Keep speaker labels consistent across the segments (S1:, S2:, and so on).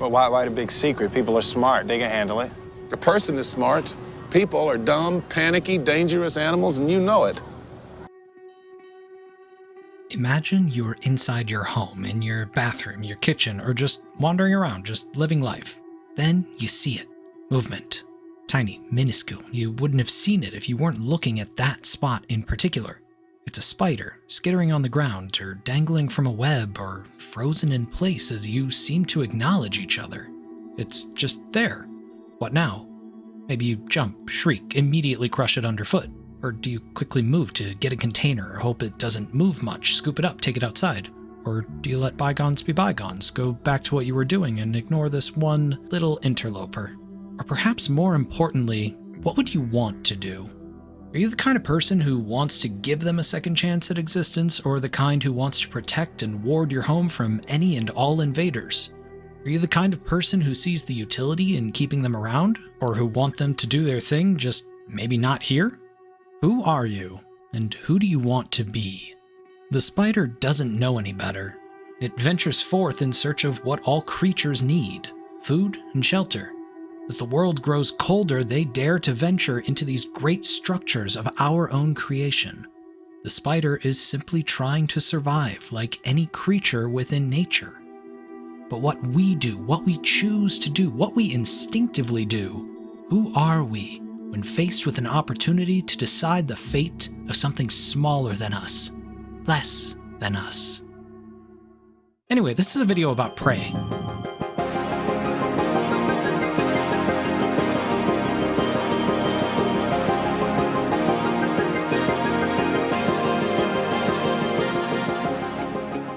S1: Well, why the big secret? People are smart. They can handle it.
S2: A person is smart. People are dumb, panicky, dangerous animals, and you know it.
S3: Imagine you're inside your home, in your bathroom, your kitchen, or just wandering around, just living life. Then you see it. Movement. Tiny, minuscule. You wouldn't have seen it if you weren't looking at that spot in particular. It's a spider, skittering on the ground, or dangling from a web, or frozen in place as you seem to acknowledge each other. It's just there. What now? Maybe you jump, shriek, immediately crush it underfoot. Or do you quickly move to get a container or hope it doesn't move much, scoop it up, take it outside? Or do you let bygones be bygones, go back to what you were doing and ignore this one little interloper? Or perhaps more importantly, what would you want to do? Are you the kind of person who wants to give them a second chance at existence, or the kind who wants to protect and ward your home from any and all invaders? Are you the kind of person who sees the utility in keeping them around, or who want them to do their thing, just maybe not here? Who are you, and who do you want to be? The spider doesn't know any better. It ventures forth in search of what all creatures need, food and shelter. As the world grows colder, they dare to venture into these great structures of our own creation. The spider is simply trying to survive like any creature within nature. But what we do, what we choose to do, what we instinctively do, who are we when faced with an opportunity to decide the fate of something smaller than us, less than us? Anyway, this is a video about prey.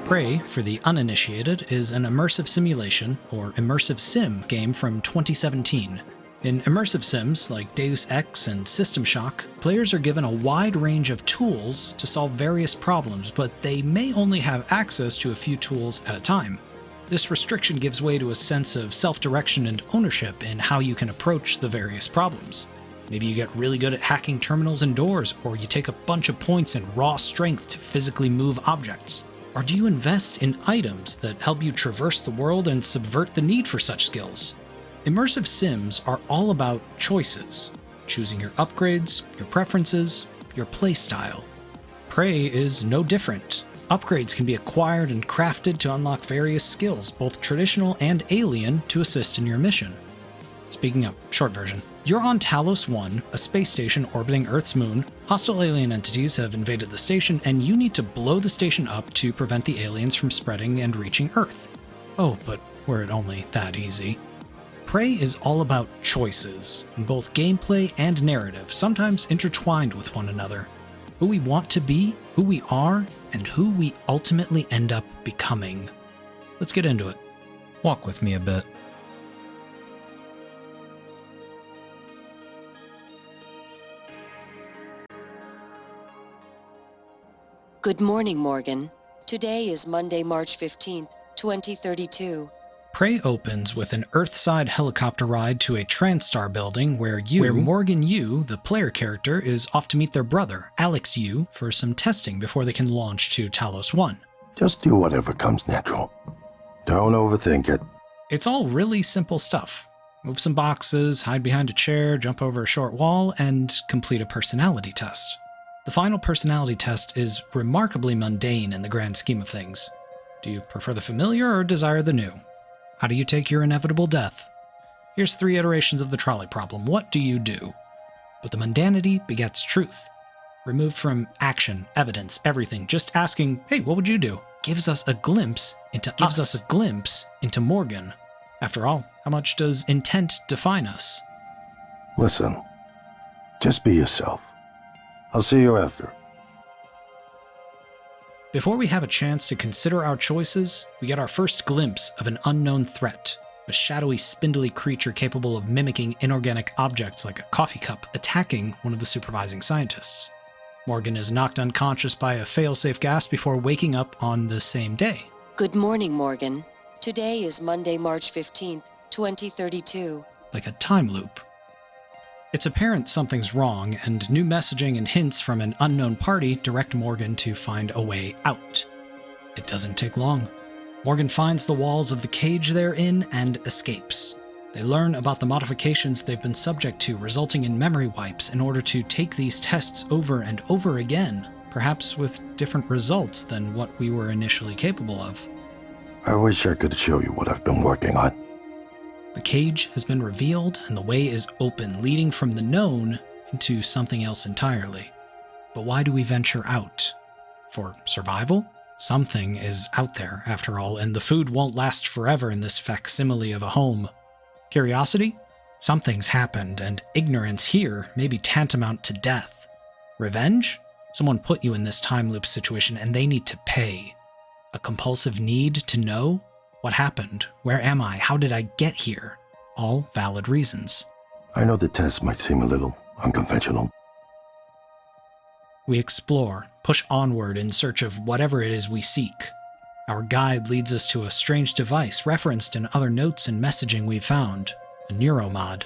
S3: Prey, for the uninitiated, is an immersive simulation, or immersive sim, game from 2017. In immersive sims, like Deus Ex and System Shock, players are given a wide range of tools to solve various problems, but they may only have access to a few tools at a time. This restriction gives way to a sense of self-direction and ownership in how you can approach the various problems. Maybe you get really good at hacking terminals and doors, or you take a bunch of points in raw strength to physically move objects. Or do you invest in items that help you traverse the world and subvert the need for such skills? Immersive sims are all about choices, choosing your upgrades, your preferences, your playstyle. Prey is no different. Upgrades can be acquired and crafted to unlock various skills, both traditional and alien, to assist in your mission. Speaking of, short version. You're on Talos 1, a space station orbiting Earth's moon. Hostile alien entities have invaded the station, and you need to blow the station up to prevent the aliens from spreading and reaching Earth. Oh, but were it only that easy. Prey is all about choices, in both gameplay and narrative, sometimes intertwined with one another. Who we want to be, who we are, and who we ultimately end up becoming. Let's get into it. Walk with me a bit.
S4: Good morning, Morgan. Today is Monday, March 15th, 2032.
S3: Prey opens with an Earthside helicopter ride to a TranStar building where Morgan Yu, the player character, is off to meet their brother, Alex Yu, for some testing before they can launch to Talos 1.
S5: Just do whatever comes natural. Don't overthink it.
S3: It's all really simple stuff. Move some boxes, hide behind a chair, jump over a short wall, and complete a personality test. The final personality test is remarkably mundane in the grand scheme of things. Do you prefer the familiar or desire the new? How do you take your inevitable death? Here's 3 iterations of the trolley problem. What do you do? But the mundanity begets truth. Removed from action, evidence, everything, just asking, hey, what would you do? Gives us a glimpse into Morgan. After all, how much does intent define us?
S5: Listen, just be yourself. I'll see you after.
S3: Before we have a chance to consider our choices, we get our first glimpse of an unknown threat, a shadowy, spindly creature capable of mimicking inorganic objects like a coffee cup, attacking one of the supervising scientists. Morgan is knocked unconscious by a failsafe gas before waking up on the same day.
S4: Good morning, Morgan. Today is Monday, March 15th, 2032.
S3: Like a time loop. It's apparent something's wrong, and new messaging and hints from an unknown party direct Morgan to find a way out. It doesn't take long. Morgan finds the walls of the cage they're in and escapes. They learn about the modifications they've been subject to, resulting in memory wipes in order to take these tests over and over again, perhaps with different results than what we were initially capable of.
S5: I wish I could show you what I've been working on.
S3: The cage has been revealed and the way is open, leading from the known into something else entirely. But why do we venture out? For survival? Something is out there, after all, and the food won't last forever in this facsimile of a home. Curiosity? Something's happened, and ignorance here may be tantamount to death. Revenge? Someone put you in this time loop situation and they need to pay. A compulsive need to know? What happened? Where am I? How did I get here? All valid reasons.
S5: I know the test might seem a little unconventional.
S3: We explore, push onward in search of whatever it is we seek. Our guide leads us to a strange device referenced in other notes and messaging we've found, a neuromod.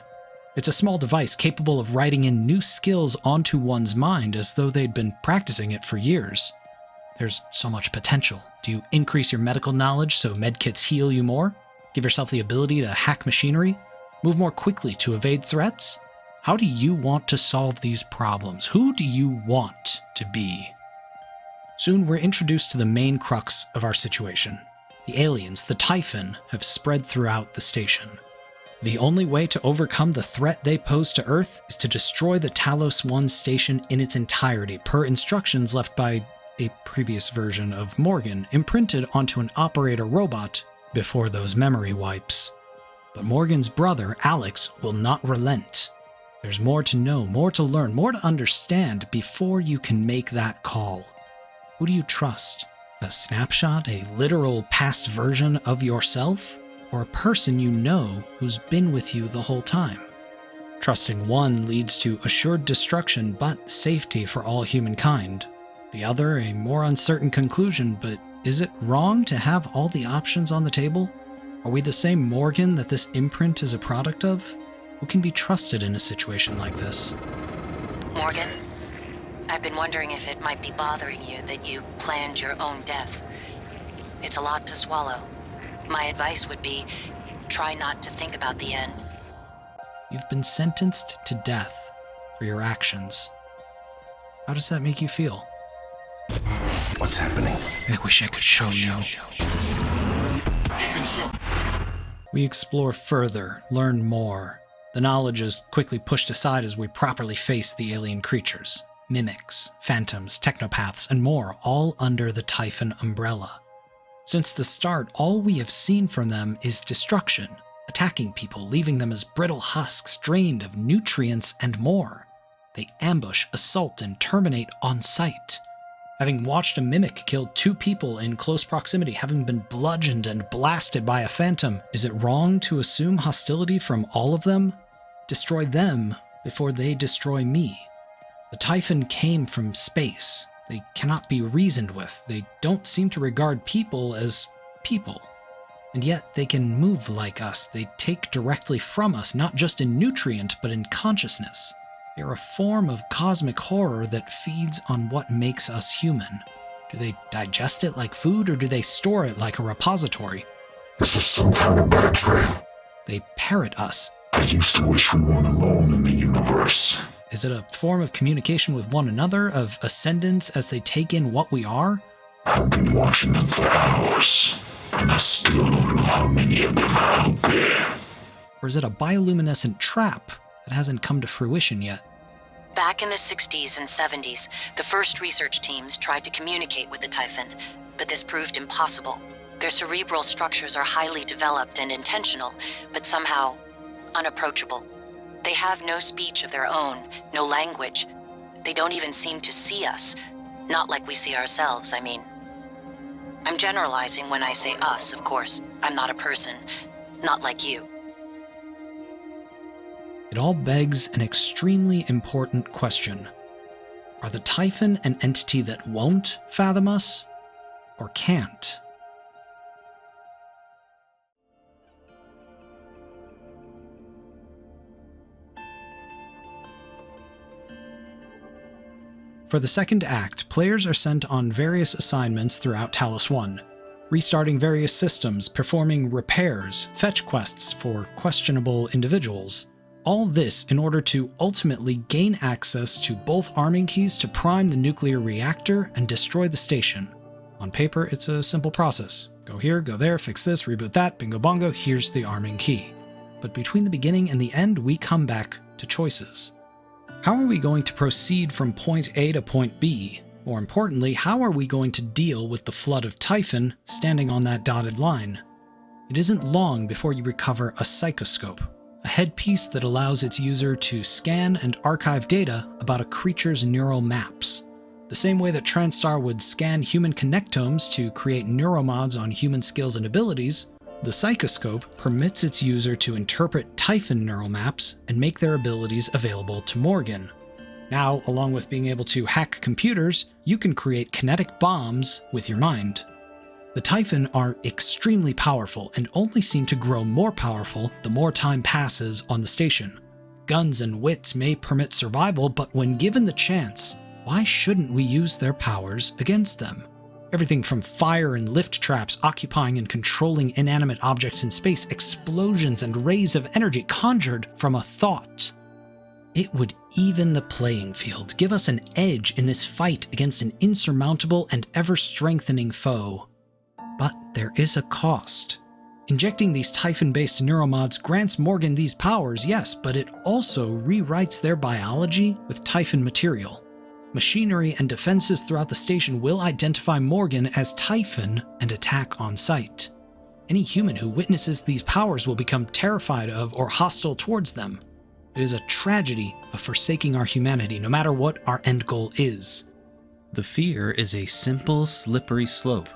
S3: It's a small device capable of writing in new skills onto one's mind as though they'd been practicing it for years. There's so much potential. Do you increase your medical knowledge so medkits heal you more? Give yourself the ability to hack machinery? Move more quickly to evade threats? How do you want to solve these problems? Who do you want to be? Soon we're introduced to the main crux of our situation. The aliens, the Typhon, have spread throughout the station. The only way to overcome the threat they pose to Earth is to destroy the Talos 1 station in its entirety, per instructions left by a previous version of Morgan, imprinted onto an operator robot before those memory wipes. But Morgan's brother, Alex, will not relent. There's more to know, more to learn, more to understand before you can make that call. Who do you trust? A snapshot, a literal past version of yourself? Or a person you know who's been with you the whole time? Trusting one leads to assured destruction but safety for all humankind. The other, a more uncertain conclusion, but is it wrong to have all the options on the table? Are we the same Morgan that this imprint is a product of? Who can be trusted in a situation like this?
S4: Morgan, I've been wondering if it might be bothering you that you planned your own death. It's a lot to swallow. My advice would be, try not to think about the end.
S3: You've been sentenced to death for your actions. How does that make you feel?
S5: What's happening?
S3: I wish I could show you. We explore further, learn more. The knowledge is quickly pushed aside as we properly face the alien creatures. Mimics, phantoms, technopaths, and more, all under the Typhon umbrella. Since the start, all we have seen from them is destruction, attacking people, leaving them as brittle husks drained of nutrients and more. They ambush, assault, and terminate on sight. Having watched a mimic kill 2 people in close proximity, having been bludgeoned and blasted by a phantom, is it wrong to assume hostility from all of them? Destroy them before they destroy me. The Typhon came from space. They cannot be reasoned with. They don't seem to regard people as people. And yet they can move like us. They take directly from us, not just in nutrient, but in consciousness. They are a form of cosmic horror that feeds on what makes us human. Do they digest it like food, or do they store it like a repository?
S6: This is some kind of battery.
S3: They parrot us.
S6: I used to wish we weren't alone in the universe.
S3: Is it a form of communication with one another, of ascendance as they take in what we are?
S6: I've been watching them for hours, and I still don't know how many of them are out there.
S3: Or is it a bioluminescent trap that hasn't come to fruition yet?
S4: Back in the 60s and 70s, the first research teams tried to communicate with the Typhon, but this proved impossible. Their cerebral structures are highly developed and intentional, but somehow unapproachable. They have no speech of their own, no language. They don't even seem to see us. Not like we see ourselves, I mean. I'm generalizing when I say us, of course. I'm not a person. Not like you.
S3: It all begs an extremely important question. Are the Typhon an entity that won't fathom us, or can't? For the second act, players are sent on various assignments throughout Talos 1. restarting various systems, performing repairs, fetch quests for questionable individuals. All this in order to ultimately gain access to both arming keys to prime the nuclear reactor and destroy the station. On paper, it's a simple process. Go here, go there, fix this, reboot that, bingo bongo, here's the arming key. But between the beginning and the end, we come back to choices. How are we going to proceed from point A to point B? More importantly, how are we going to deal with the flood of Typhon standing on that dotted line? It isn't long before you recover a psychoscope, a headpiece that allows its user to scan and archive data about a creature's neural maps. The same way that TranStar would scan human connectomes to create neuromods on human skills and abilities, the psychoscope permits its user to interpret Typhon neural maps and make their abilities available to Morgan. Now, along with being able to hack computers, you can create kinetic bombs with your mind. The Typhon are extremely powerful and only seem to grow more powerful the more time passes on the station. Guns and wits may permit survival, but when given the chance, why shouldn't we use their powers against them? Everything from fire and lift traps occupying and controlling inanimate objects in space, explosions and rays of energy conjured from a thought. It would even the playing field, give us an edge in this fight against an insurmountable and ever-strengthening foe. But there is a cost. Injecting these Typhon-based neuromods grants Morgan these powers, yes, but it also rewrites their biology with Typhon material. Machinery and defenses throughout the station will identify Morgan as Typhon and attack on sight. Any human who witnesses these powers will become terrified of or hostile towards them. It is a tragedy of forsaking our humanity, no matter what our end goal is.
S7: The fear is a simple, slippery slope.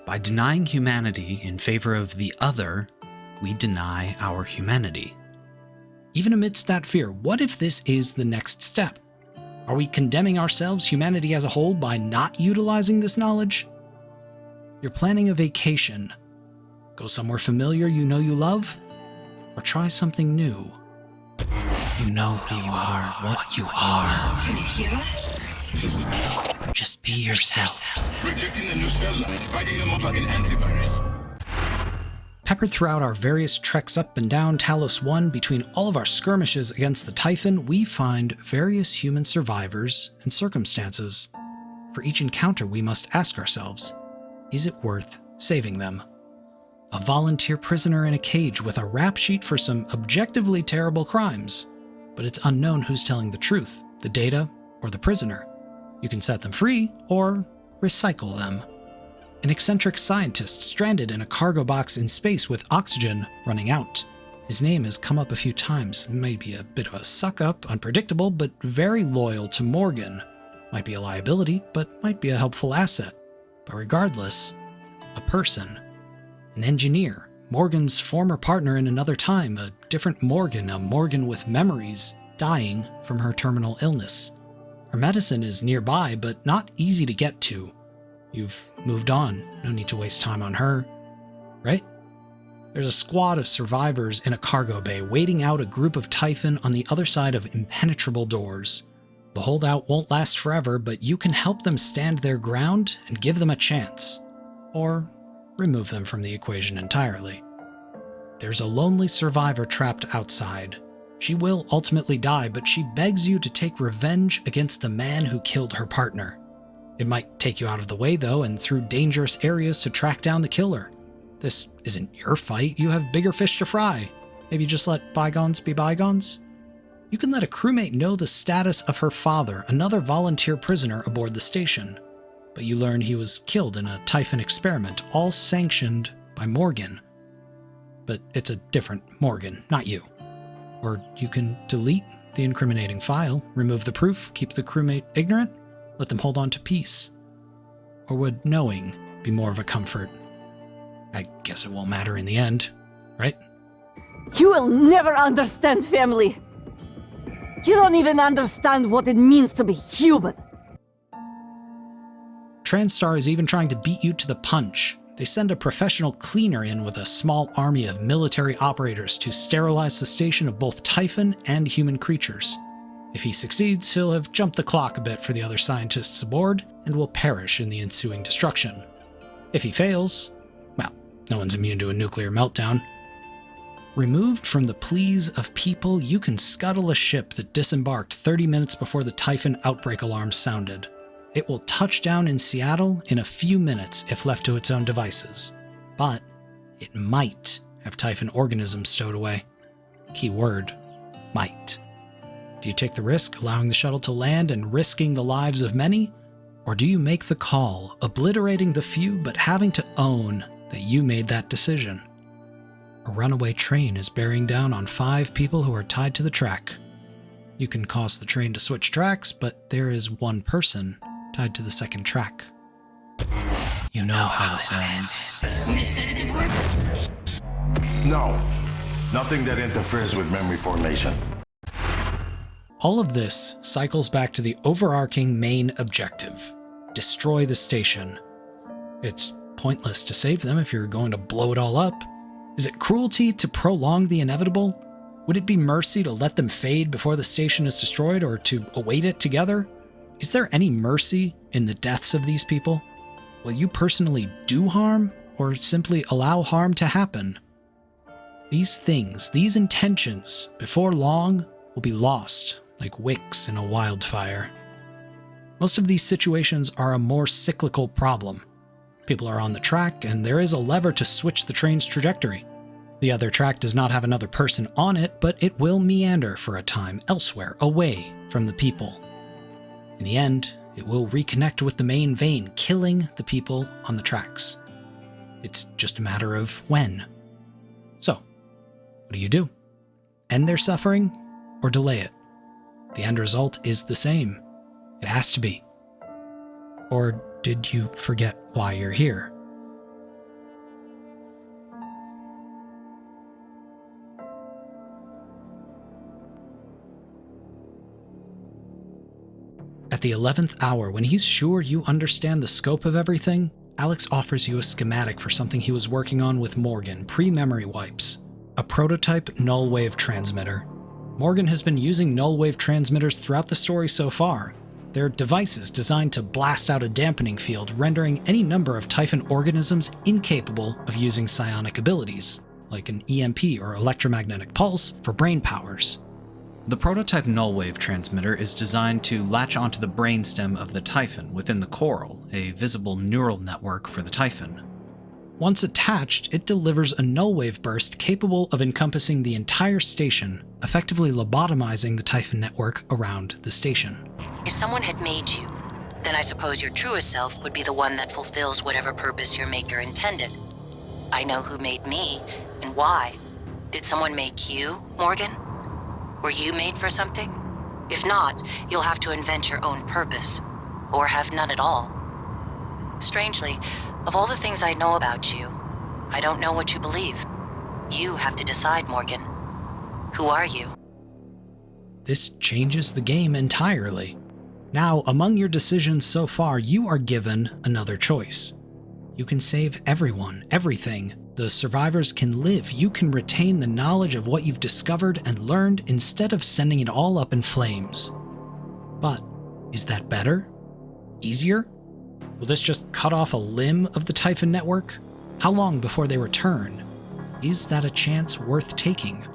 S7: By denying humanity in favor of the other, we deny our humanity.
S3: Even amidst that fear, what if this is the next step? Are we condemning ourselves, humanity as a whole, by not utilizing this knowledge? You're planning a vacation. Go somewhere familiar you know you love? Or try something new? You know who you are, what you are.
S8: Can you hear us?
S3: Just be yourself.
S8: Rejecting the new cell lines, biting them up like an antivirus.
S3: Peppered throughout our various treks up and down Talos 1, between all of our skirmishes against the Typhon, we find various human survivors and circumstances. For each encounter, we must ask ourselves, is it worth saving them? A volunteer prisoner in a cage with a rap sheet for some objectively terrible crimes. But it's unknown who's telling the truth, the data or the prisoner. You can set them free or recycle them. An eccentric scientist stranded in a cargo box in space with oxygen running out. His name has come up a few times. Maybe a bit of a suck-up, unpredictable, but very loyal to Morgan. Might be a liability, but might be a helpful asset. But regardless, a person. An engineer, Morgan's former partner in another time, a different Morgan, a Morgan with memories, dying from her terminal illness. Her medicine is nearby, but not easy to get to. You've moved on, no need to waste time on her, right? There's a squad of survivors in a cargo bay waiting out a group of Typhon on the other side of impenetrable doors. The holdout won't last forever, but you can help them stand their ground and give them a chance. Or remove them from the equation entirely. There's a lonely survivor trapped outside. She will ultimately die, but she begs you to take revenge against the man who killed her partner. It might take you out of the way, though, and through dangerous areas to track down the killer. This isn't your fight. You have bigger fish to fry. Maybe just let bygones be bygones? You can let a crewmate know the status of her father, another volunteer prisoner aboard the station. But you learn he was killed in a Typhon experiment, all sanctioned by Morgan. But it's a different Morgan, not you. Or you can delete the incriminating file, remove the proof, keep the crewmate ignorant, let them hold on to peace. Or would knowing be more of a comfort? I guess it won't matter in the end, right?
S9: You will never understand family. You don't even understand what it means to be human.
S3: TranStar is even trying to beat you to the punch. They send a professional cleaner in with a small army of military operators to sterilize the station of both Typhon and human creatures. If he succeeds, he'll have jumped the clock a bit for the other scientists aboard and will perish in the ensuing destruction. If he fails, No one's immune to a nuclear meltdown. Removed from the pleas of people, you can scuttle a ship that disembarked 30 minutes before the Typhon outbreak alarm sounded. It will touch down in Seattle in a few minutes if left to its own devices. But it might have Typhon organisms stowed away. Keyword, might. Do you take the risk, allowing the shuttle to land and risking the lives of many? Or do you make the call, obliterating the few but having to own that you made that decision? A runaway train is bearing down on 5 people who are tied to the track. You can cause the train to switch tracks, but there is one person tied to the second track. You know how this ends.
S5: No, nothing that interferes with memory formation.
S3: All of this cycles back to the overarching main objective: destroy the station. It's pointless to save them if you're going to blow it all up. Is it cruelty to prolong the inevitable? Would it be mercy to let them fade before the station is destroyed, or to await it together? Is there any mercy in the deaths of these people? Will you personally do harm, or simply allow harm to happen? These things, these intentions, before long, will be lost like wicks in a wildfire. Most of these situations are a more cyclical problem. People are on the track, and there is a lever to switch the train's trajectory. The other track does not have another person on it, but it will meander for a time elsewhere, away from the people. In the end, it will reconnect with the main vein, killing the people on the tracks. It's just a matter of when. So, what do you do? End their suffering or delay it? The end result is the same. It has to be. Or did you forget why you're here? At the 11th hour, when he's sure you understand the scope of everything, Alex offers you a schematic for something he was working on with Morgan, pre-memory wipes. A prototype null-wave transmitter. Morgan has been using null-wave transmitters throughout the story so far. They're devices designed to blast out a dampening field, rendering any number of Typhon organisms incapable of using psionic abilities, like an EMP or electromagnetic pulse for brain powers. The prototype null-wave transmitter is designed to latch onto the brainstem of the Typhon within the coral, a visible neural network for the Typhon. Once attached, it delivers a null-wave burst capable of encompassing the entire station, effectively lobotomizing the Typhon network around the station.
S4: If someone had made you, then I suppose your truest self would be the one that fulfills whatever purpose your maker intended. I know who made me, and why. Did someone make you, Morgan? Were you made for something? If not, you'll have to invent your own purpose, or have none at all. Strangely, of all the things I know about you, I don't know what you believe. You have to decide, Morgan. Who are you?
S3: This changes the game entirely. Now, among your decisions so far, you are given another choice. You can save everyone, everything. The survivors can live. You can retain the knowledge of what you've discovered and learned instead of sending it all up in flames. But is that better? Easier? Will this just cut off a limb of the Typhon network? How long before they return? Is that a chance worth taking?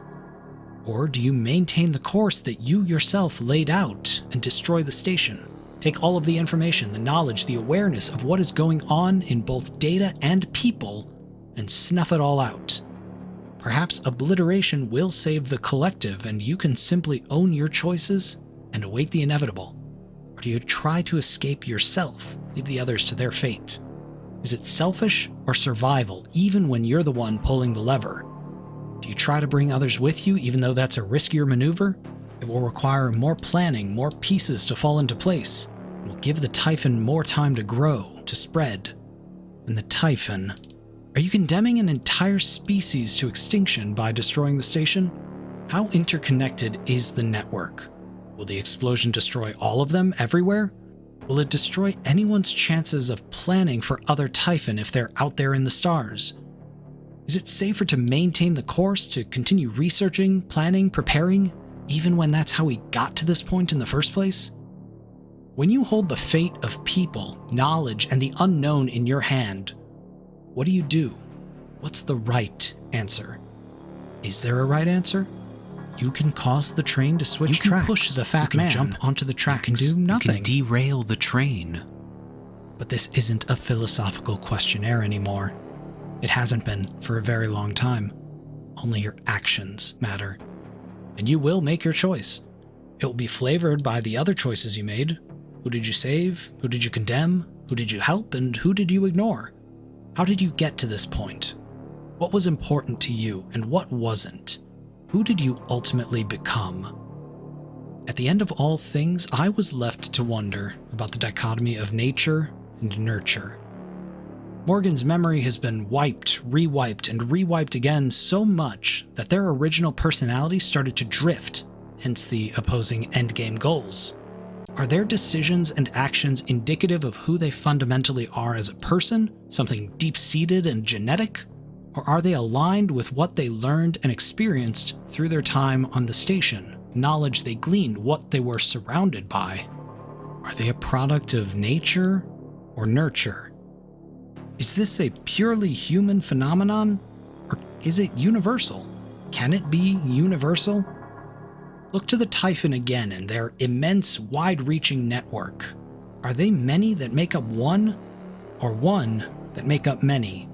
S3: Or do you maintain the course that you yourself laid out and destroy the station? Take all of the information, the knowledge, the awareness of what is going on in both data and people, and snuff it all out. Perhaps obliteration will save the collective and you can simply own your choices and await the inevitable. Or do you try to escape yourself, leave the others to their fate? Is it selfish or survival, even when you're the one pulling the lever? Do you try to bring others with you, even though that's a riskier maneuver? It will require more planning, more pieces to fall into place. It will give the Typhon more time to grow, to spread. And the Typhon... Are you condemning an entire species to extinction by destroying the station? How interconnected is the network? Will the explosion destroy all of them everywhere? Will it destroy anyone's chances of planning for other Typhon if they're out there in the stars? Is it safer to maintain the course, to continue researching, planning, preparing, even when that's how we got to this point in the first place? When you hold the fate of people, knowledge, and the unknown in your hand, what do you do? What's the right answer? Is there a right answer? You can cause the train to switch tracks. You can push the fat man, jump onto the tracks and do nothing.
S7: You can derail the train.
S3: But this isn't a philosophical questionnaire anymore. It hasn't been for a very long time. Only your actions matter. And you will make your choice. It will be flavored by the other choices you made. Who did you save? Who did you condemn? Who did you help? And who did you ignore? How did you get to this point? What was important to you and what wasn't? Who did you ultimately become? At the end of all things, I was left to wonder about the dichotomy of nature and nurture. Morgan's memory has been wiped, rewiped, and rewiped again so much that their original personality started to drift, hence the opposing endgame goals. Are their decisions and actions indicative of who they fundamentally are as a person, something deep-seated and genetic? Or are they aligned with what they learned and experienced through their time on the station, knowledge they gleaned, what they were surrounded by? Are they a product of nature or nurture? Is this a purely human phenomenon, or is it universal? Can it be universal? Look to the Typhon again and their immense, wide-reaching network. Are they many that make up one, or one that make up many?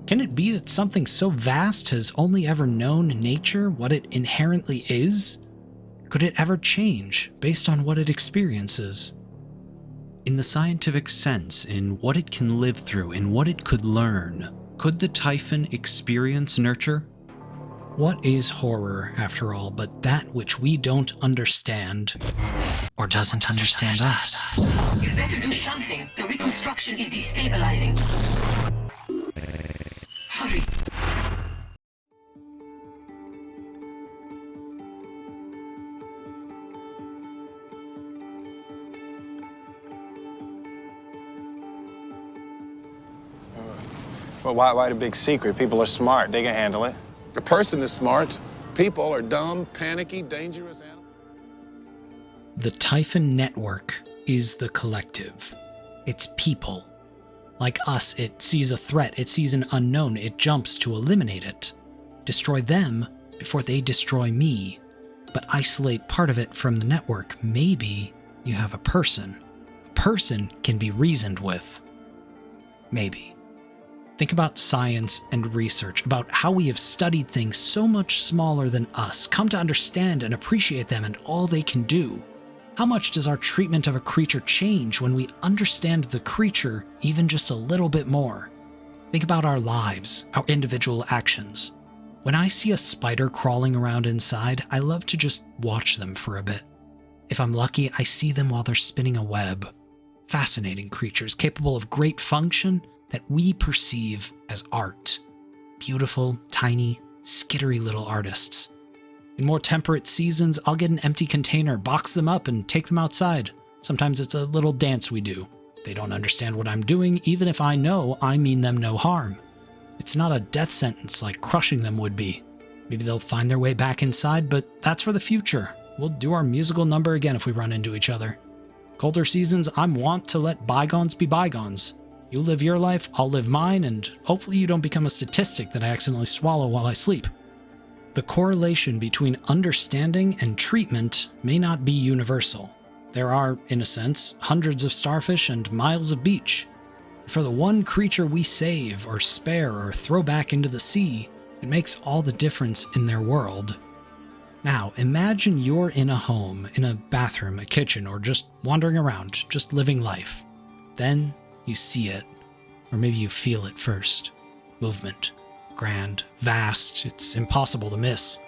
S3: Can it be that something so vast has only ever known nature, what it inherently is? Could it ever change based on what it experiences?
S7: In the scientific sense, in what it can live through, in what it could learn, could the Typhon experience nurture?
S3: What is horror, after all, but that which we don't understand, or doesn't understand us?
S10: You better do something. The reconstruction is destabilizing. Hurry.
S1: But why the big secret? People are smart. They can handle it.
S2: The person is smart. People are dumb, panicky, dangerous animals.
S3: The Typhon network is the collective. It's people. Like us, it sees a threat, it sees an unknown, it jumps to eliminate it. Destroy them before they destroy me. But isolate part of it from the network. Maybe you have a person. A person can be reasoned with. Maybe. Think about science and research, about how we have studied things so much smaller than us, come to understand and appreciate them and all they can do. How much does our treatment of a creature change when we understand the creature even just a little bit more? Think about our lives, our individual actions. When I see a spider crawling around inside, I love to just watch them for a bit. If I'm lucky, I see them while they're spinning a web. Fascinating creatures capable of great function that we perceive as art. Beautiful, tiny, skittery little artists. In more temperate seasons, I'll get an empty container, box them up, and take them outside. Sometimes it's a little dance we do. They don't understand what I'm doing, even if I know I mean them no harm. It's not a death sentence like crushing them would be. Maybe they'll find their way back inside, but that's for the future. We'll do our musical number again if we run into each other. Colder seasons, I'm wont to let bygones be bygones. You live your life, I'll live mine, and hopefully you don't become a statistic that I accidentally swallow while I sleep. The correlation between understanding and treatment may not be universal. There are, in a sense, hundreds of starfish and miles of beach. For the one creature we save or spare or throw back into the sea, it makes all the difference in their world. Now, imagine you're in a home, in a bathroom, a kitchen, or just wandering around, just living life. Then you see it, or maybe you feel it first. Movement. Grand, vast, it's impossible to miss.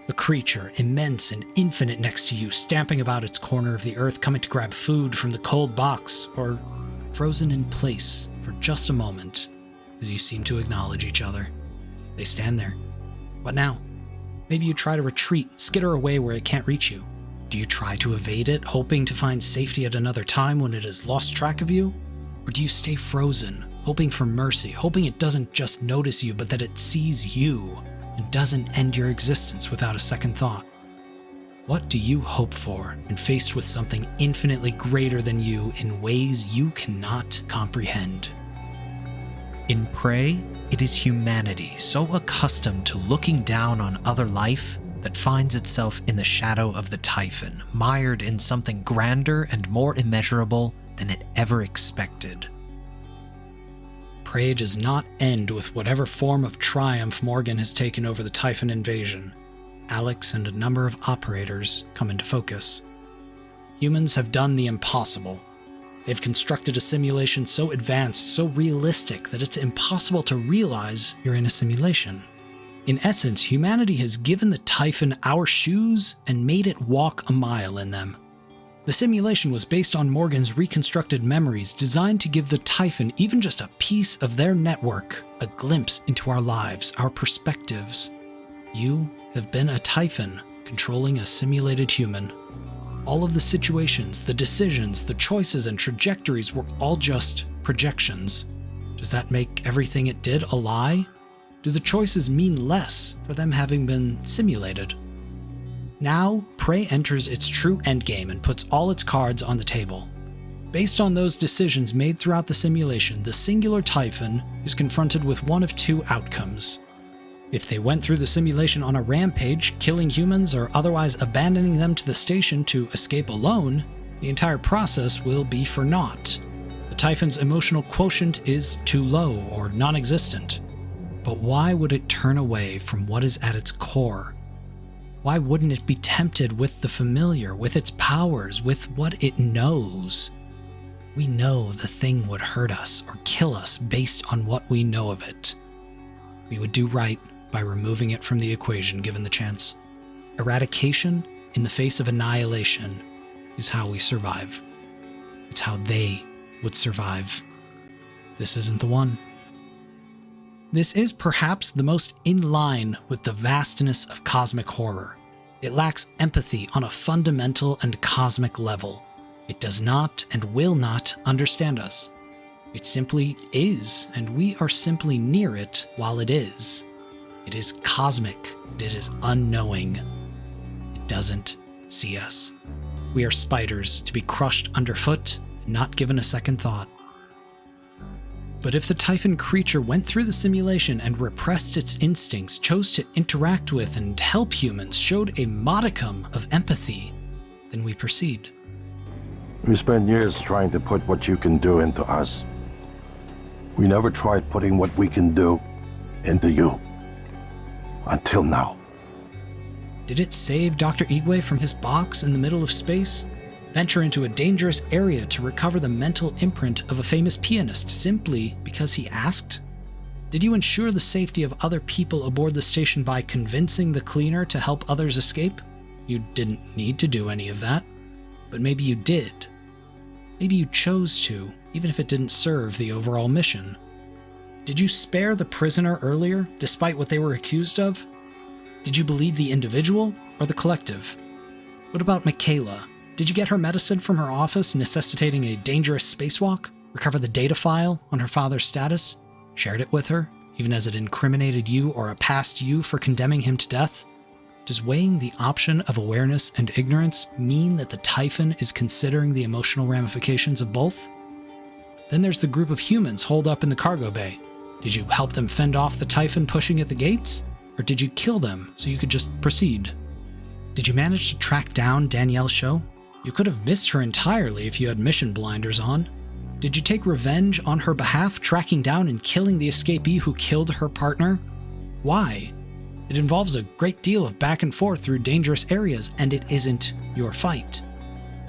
S3: A creature, immense and infinite next to you, stamping about its corner of the earth, coming to grab food from the cold box, or frozen in place for just a moment as you seem to acknowledge each other. They stand there. What now? Maybe you try to retreat, skitter away where it can't reach you. Do you try to evade it, hoping to find safety at another time when it has lost track of you? Or do you stay frozen, hoping for mercy, hoping it doesn't just notice you, but that it sees you and doesn't end your existence without a second thought? What do you hope for when faced with something infinitely greater than you in ways you cannot comprehend?
S7: In Prey,
S3: it is humanity so accustomed to looking down on other life that finds itself in the shadow of the Typhon, mired in something grander and more immeasurable than it ever expected. Prey does not end with whatever form of triumph Morgan has taken over the Typhon invasion. Alex and a number of operators come into focus. Humans have done the impossible. They've constructed a simulation so advanced, so realistic, that it's impossible to realize you're in a simulation. In essence, humanity has given the Typhon our shoes and made it walk a mile in them. The simulation was based on Morgan's reconstructed memories, designed to give the Typhon even just a piece of their network, a glimpse into our lives, our perspectives. You have been a Typhon controlling a simulated human. All of the situations, the decisions, the choices and trajectories were all just projections. Does that make everything it did a lie? Do the choices mean less for them having been simulated? Now, Prey enters its true endgame and puts all its cards on the table. Based on those decisions made throughout the simulation, the singular Typhon is confronted with one of two outcomes. If they went through the simulation on a rampage, killing humans or otherwise abandoning them to the station to escape alone, the entire process will be for naught. The Typhon's emotional quotient is too low or non-existent. But why would it turn away from what is at its core? Why wouldn't it be tempted with the familiar, with its powers, with what it knows? We know the thing would hurt us or kill us based on what we know of it. We would do right by removing it from the equation given the chance. Eradication in the face of annihilation is how we survive. It's how they would survive. This isn't the one. This is perhaps the most in line with the vastness of cosmic horror. It lacks empathy on a fundamental and cosmic level. It does not and will not understand us. It simply is, and we are simply near it while it is. It is cosmic, and it is unknowing. It doesn't see us. We are spiders to be crushed underfoot and not given a second thought. But if the Typhon creature went through the simulation and repressed its instincts, chose to interact with and help humans, showed a modicum of empathy, then we proceed.
S5: We spent years trying to put what you can do into us. We never tried putting what we can do into you. Until now.
S3: Did it save Dr. Igwe from his box in the middle of space? Venture into a dangerous area to recover the mental imprint of a famous pianist simply because he asked? Did you ensure the safety of other people aboard the station by convincing the cleaner to help others escape? You didn't need to do any of that, but maybe you did. Maybe you chose to, even if it didn't serve the overall mission. Did you spare the prisoner earlier, despite what they were accused of? Did you believe the individual or the collective? What about Michaela? Did you get her medicine from her office, necessitating a dangerous spacewalk? Recover the data file on her father's status? Shared it with her, even as it incriminated you or a past you for condemning him to death? Does weighing the option of awareness and ignorance mean that the Typhon is considering the emotional ramifications of both? Then there's the group of humans holed up in the cargo bay. Did you help them fend off the Typhon pushing at the gates? Or did you kill them so you could just proceed? Did you manage to track down Danielle Show? You could have missed her entirely if you had mission blinders on. Did you take revenge on her behalf, tracking down and killing the escapee who killed her partner? Why? It involves a great deal of back and forth through dangerous areas, and it isn't your fight.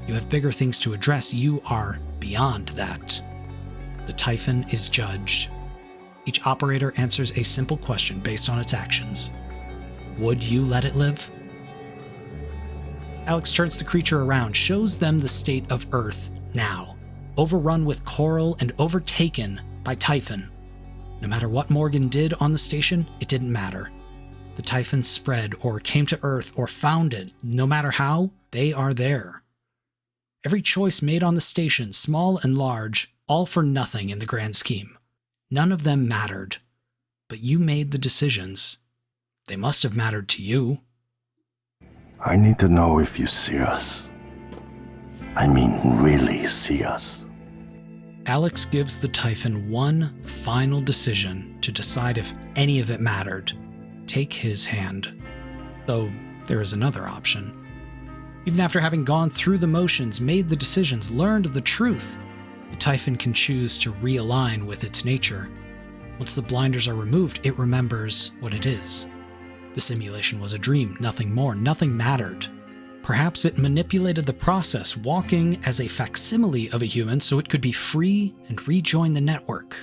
S3: You have bigger things to address. You are beyond that. The Typhon is judged. Each operator answers a simple question based on its actions. Would you let it live? Alex turns the creature around, shows them the state of Earth now, overrun with coral and overtaken by Typhon. No matter what Morgan did on the station, it didn't matter. The Typhon spread or came to Earth or found it, no matter how, they are there. Every choice made on the station, small and large, all for nothing in the grand scheme. None of them mattered, but you made the decisions. They must have mattered to you.
S5: I need to know if you see us. I mean, really see us.
S3: Alex gives the Typhon one final decision to decide if any of it mattered. Take his hand. Though there is another option. Even after having gone through the motions, made the decisions, learned the truth, the Typhon can choose to realign with its nature. Once the blinders are removed, it remembers what it is. The simulation was a dream, nothing more, nothing mattered. Perhaps it manipulated the process, walking as a facsimile of a human so it could be free and rejoin the network.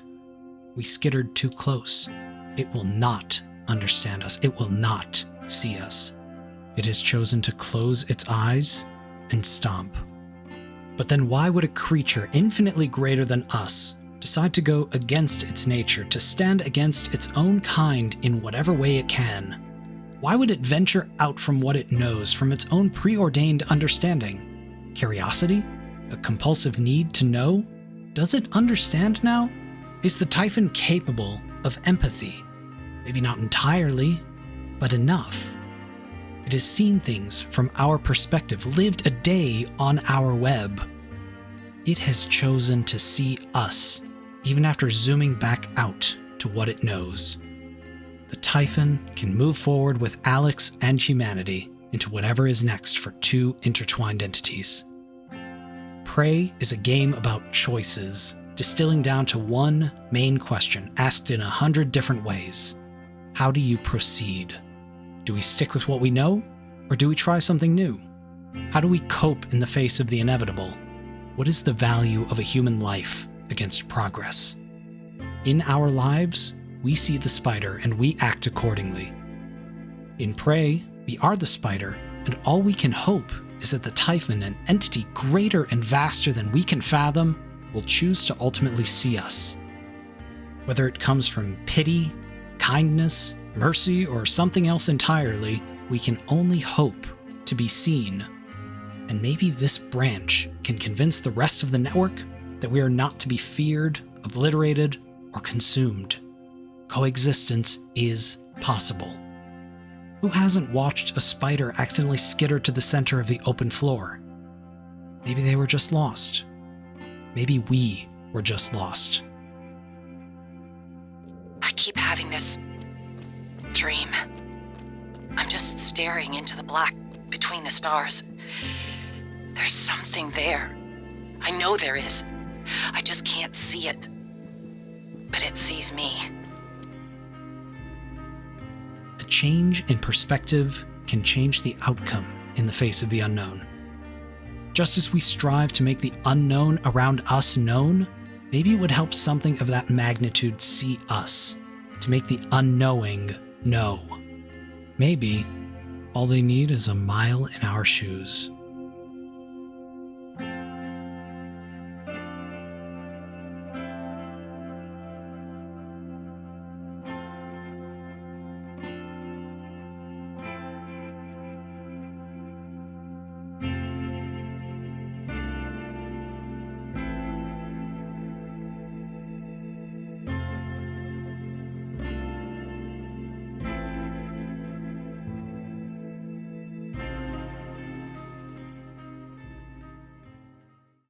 S3: We skittered too close. It will not understand us. It will not see us. It has chosen to close its eyes and stomp. But then why would a creature infinitely greater than us decide to go against its nature, to stand against its own kind in whatever way it can? Why would it venture out from what it knows, from its own preordained understanding? Curiosity? A compulsive need to know? Does it understand now? Is the Typhon capable of empathy? Maybe not entirely, but enough. It has seen things from our perspective, lived a day on our web. It has chosen to see us, even after zooming back out to what it knows. The Typhon can move forward with Alex and humanity into whatever is next for two intertwined entities. Prey is a game about choices, distilling down to one main question asked in 100 different ways. How do you proceed? Do we stick with what we know, or do we try something new? How do we cope in the face of the inevitable? What is the value of a human life against progress? In our lives, we see the spider and we act accordingly. In Prey, we are the spider, and all we can hope is that the Typhon, an entity greater and vaster than we can fathom, will choose to ultimately see us. Whether it comes from pity, kindness, mercy, or something else entirely, we can only hope to be seen. And maybe this branch can convince the rest of the network that we are not to be feared, obliterated, or consumed. Coexistence is possible. Who hasn't watched a spider accidentally skitter to the center of the open floor? Maybe they were just lost. Maybe we were just lost.
S4: I keep having this dream. I'm just staring into the black between the stars. There's something there. I know there is. I just can't see it. But it sees me.
S3: A change in perspective can change the outcome in the face of the unknown. Just as we strive to make the unknown around us known, maybe it would help something of that magnitude see us, to make the unknowing know. Maybe all they need is a mile in our shoes.